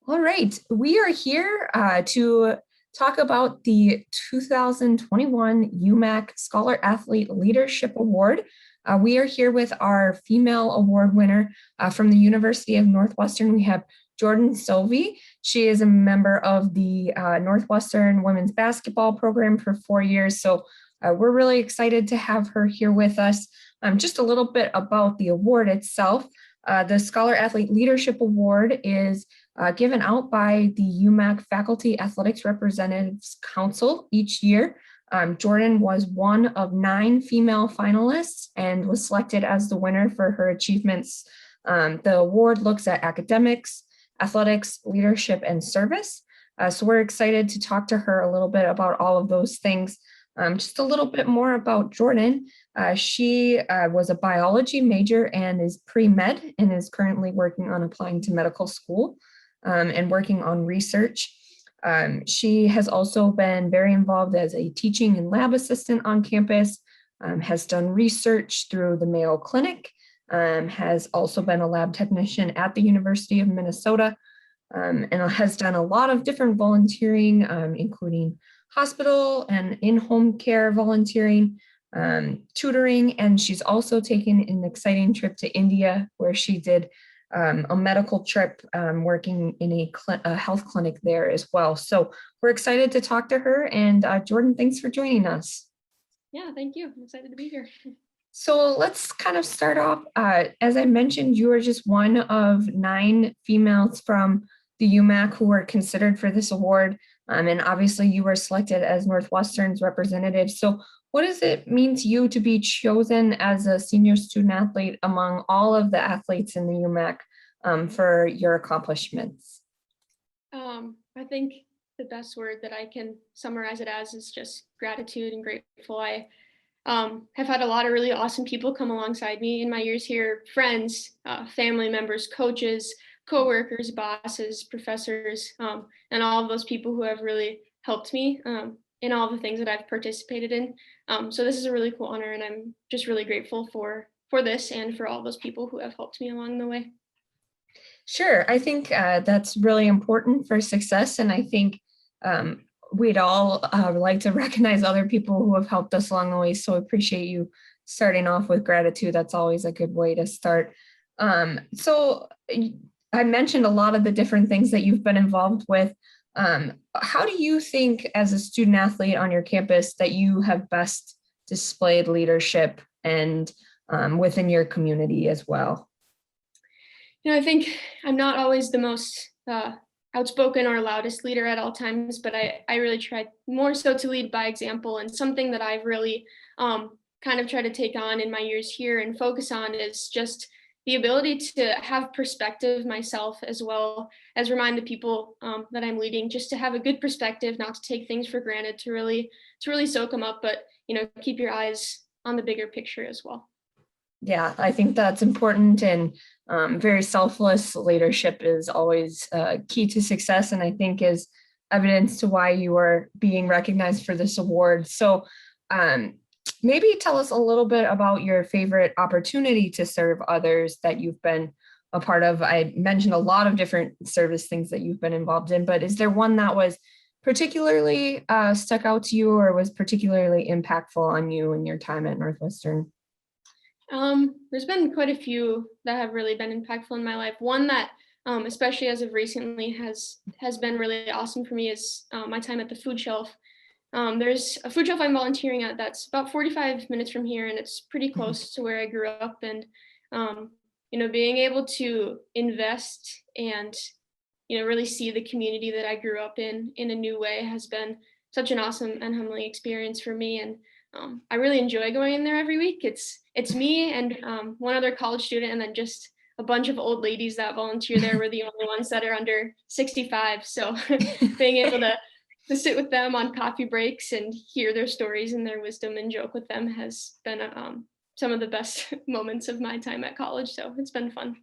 All right, we are here to talk about the 2021 UMAC Scholar Athlete Leadership Award. We are here with our female award winner from the University of Northwestern. We have Jordan Sauve. She is a member of the Northwestern women's basketball program for 4 years. So we're really excited to have her here with us. Just a little bit about the award itself. The Scholar Athlete Leadership Award is given out by the UMAC Faculty Athletics Representatives Council each year. Jordan was one of 9 female finalists and was selected as the winner for her achievements. The award looks at academics, athletics, leadership, and service. So we're excited to talk to her a little bit about all of those things. Just a little bit more about Jordan. She was a biology major and is pre-med and is currently working on applying to medical school and working on research. She has also been very involved as a teaching and lab assistant on campus, has done research through the Mayo Clinic, has also been a lab technician at the University of Minnesota, and has done a lot of different volunteering, including hospital and in-home care volunteering, tutoring, and she's also taken an exciting trip to India where she did a medical trip working in a health clinic there as well. So we're excited to talk to her, and Jordan, thanks for joining us. Yeah, thank you. I'm excited to be here. So let's kind of start off. As I mentioned, you are just one of 9 females from the UMAC who were considered for this award. And obviously you were selected as Northwestern's representative. So what does it mean to you to be chosen as a senior student athlete among all of the athletes in the UMAC for your accomplishments? I think the best word that I can summarize it as is just gratitude and grateful. I have had a lot of really awesome people come alongside me in my years here, friends, family members, coaches, coworkers, bosses, professors, and all of those people who have really helped me in all the things that I've participated in. So this is a really cool honor, and I'm just really grateful for this and for all those people who have helped me along the way. Sure, I think that's really important for success, and I think we'd all like to recognize other people who have helped us along the way. So I appreciate you starting off with gratitude. That's always a good way to start. So I mentioned a lot of the different things that you've been involved with. How do you think as a student athlete on your campus that you have best displayed leadership and within your community as well? I think I'm not always the most outspoken or loudest leader at all times, but I really try more so to lead by example. And something that I've really kind of tried to take on in my years here and focus on is just the ability to have perspective myself, as well as remind the people that I'm leading just to have a good perspective, not to take things for granted, to really soak them up, but keep your eyes on the bigger picture as well. Yeah, I think that's important, and very selfless leadership is always key to success, and I think is evidence to why you are being recognized for this award. So maybe tell us a little bit about your favorite opportunity to serve others that you've been a part of. I mentioned a lot of different service things that you've been involved in, but is there one that was particularly stuck out to you or was particularly impactful on you in your time at Northwestern? There's been quite a few that have really been impactful in my life. One that, especially as of recently, has been really awesome for me is my time at the food shelf. There's a food shelf I'm volunteering at that's about 45 minutes from here, and it's pretty close to where I grew up. And being able to invest and really see the community that I grew up in a new way has been such an awesome and humbling experience for me. And I really enjoy going in there every week. It's me and one other college student, and then just a bunch of old ladies that volunteer there. We're the only ones that are under 65. So being able to sit with them on coffee breaks and hear their stories and their wisdom and joke with them has been some of the best moments of my time at college. So it's been fun.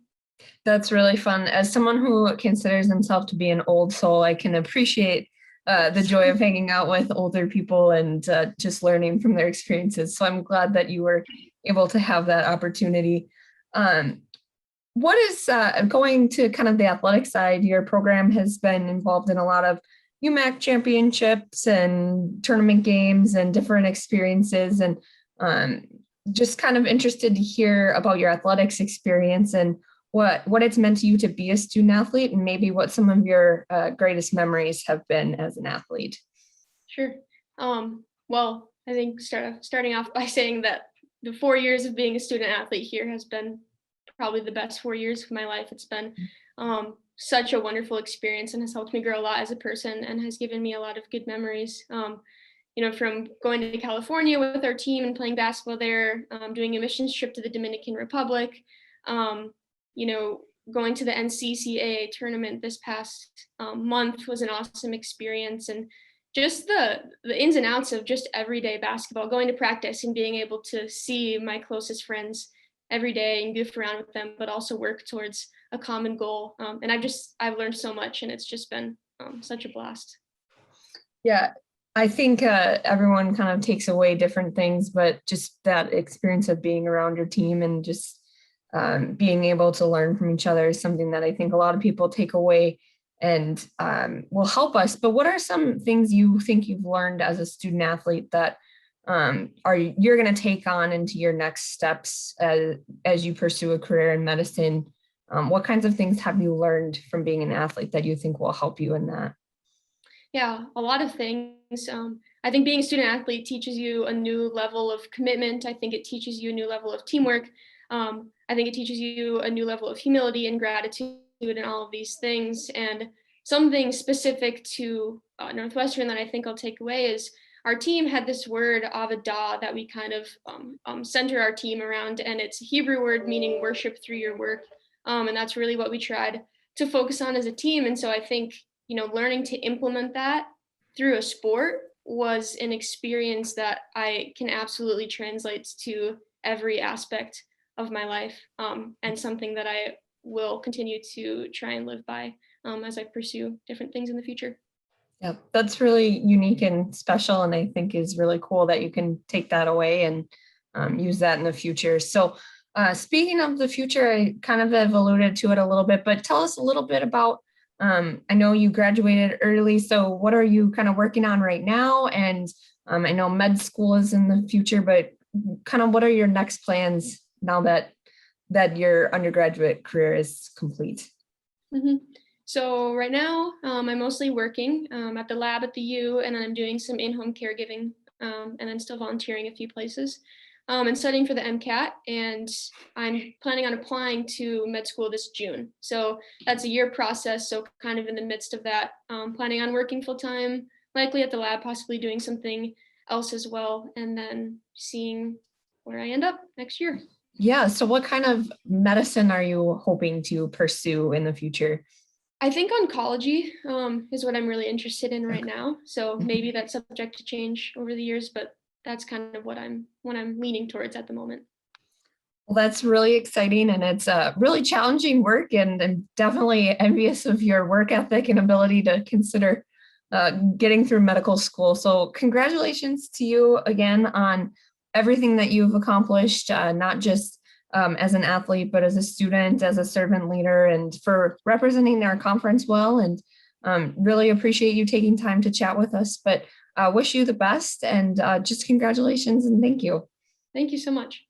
That's really fun. As someone who considers himself to be an old soul, I can appreciate the joy of hanging out with older people and just learning from their experiences. So I'm glad that you were able to have that opportunity. what is going to kind of the athletic side? Your program has been involved in a lot of UMAC championships and tournament games and different experiences, and um, just kind of interested to hear about your athletics experience and what it's meant to you to be a student athlete, and maybe what some of your greatest memories have been as an athlete. Sure. Well, I think starting off by saying that the 4 years of being a student athlete here has been probably the best 4 years of my life. It's been such a wonderful experience and has helped me grow a lot as a person and has given me a lot of good memories. From going to California with our team and playing basketball there, doing a missions trip to the Dominican Republic, um, going to the NCCAA tournament this past month was an awesome experience. And just the ins and outs of just everyday basketball, going to practice and being able to see my closest friends every day and goof around with them, but also work towards a common goal. And I've learned so much, and it's just been such a blast. Yeah, I think everyone kind of takes away different things, but just that experience of being around your team and just being able to learn from each other is something that I think a lot of people take away and will help us. But what are some things you think you've learned as a student athlete that you're going to take on into your next steps as you pursue a career in medicine? What kinds of things have you learned from being an athlete that you think will help you in that? Yeah, a lot of things. I think being a student athlete teaches you a new level of commitment. I think it teaches you a new level of teamwork. I think it teaches you a new level of humility and gratitude and all of these things. And something specific to Northwestern that I think I'll take away is our team had this word avodah that we kind of center our team around, and it's a Hebrew word meaning worship through your work. And that's really what we tried to focus on as a team. And so I think, learning to implement that through a sport was an experience that I can absolutely translate to every aspect of my life, and something that I will continue to try and live by as I pursue different things in the future. Yeah, that's really unique and special, and I think is really cool that you can take that away and use that in the future. So speaking of the future, I kind of have alluded to it a little bit, but tell us a little bit about, I know you graduated early, so what are you kind of working on right now? And I know med school is in the future, but kind of what are your next plans now that your undergraduate career is complete? Mm-hmm. So right now, I'm mostly working at the lab at the U, and then I'm doing some in-home caregiving, and then still volunteering a few places, and studying for the MCAT. And I'm planning on applying to med school this June. So that's a year process. So kind of in the midst of that, planning on working full time, likely at the lab, possibly doing something else as well, and then seeing where I end up next year. Yeah, so what kind of medicine are you hoping to pursue in the future? I think oncology is what I'm really interested in right now. So maybe that's subject to change over the years, but that's kind of what I'm leaning towards at the moment. Well, that's really exciting, and it's really challenging work, and definitely envious of your work ethic and ability to consider getting through medical school. So congratulations to you again on everything that you've accomplished, not just as an athlete, but as a student, as a servant leader, and for representing our conference well. And really appreciate you taking time to chat with us, but wish you the best, and just congratulations and thank you. Thank you so much.